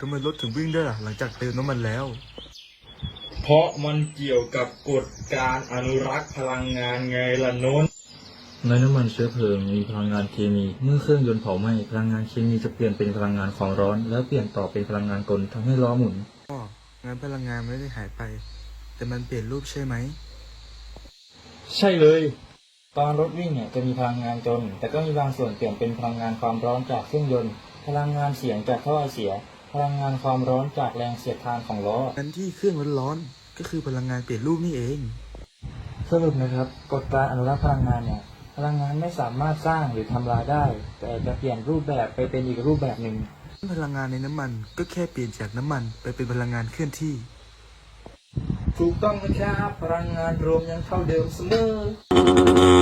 ทำไมรถถึงวิ่งได้ล่ะหลังจากเติมน้ำมันแล้วเพราะมันเกี่ยวกับกฎการอนุรักษ์พลังงานไงล่ะนนท์ในน้ำมันเชื้อเพลิงมีพลังงานเคมี เมื่อเครื่องยนต์เผาไหม้พลังงานเคมีจะเปลี่ยนเป็นพลังงานความร้อนแล้วเปลี่ยนต่อเป็นพลังงานกลทำให้ล้อหมุนงั้นพลังงานไม่ได้หายไป แต่มันเปลี่ยนรูปใช่ไหมใช่เลยตอนรถวิ่งเนี่ยจะมีพลังงานจนแต่ก็มีบางส่วนเปลี่ยนเป็นพลังงานความร้อนจากเครื่องยนต์พลังงานเสียงจากท่อไอเสียพลังงานความร้อนจากแรงเสียดทานของล้องั้นที่เครื่องร้อนๆก็คือพลังงานเปลี่ยนรูปนี่เองสรุปนะครับกฎการอนุรักษ์พลังงานเนี่ยพลังงานไม่สามารถสร้างหรือทำลายได้แต่จะเปลี่ยนรูปแบบไปเป็นอีกรูปแบบหนึ่งพลังงานในน้ำมันก็แค่เปลี่ยนจากน้ำมันไปเป็นพลังงานเคลื่อนที่ถูกต้องนะครับพลังงานรวมยังเท่าเดิมเสมอ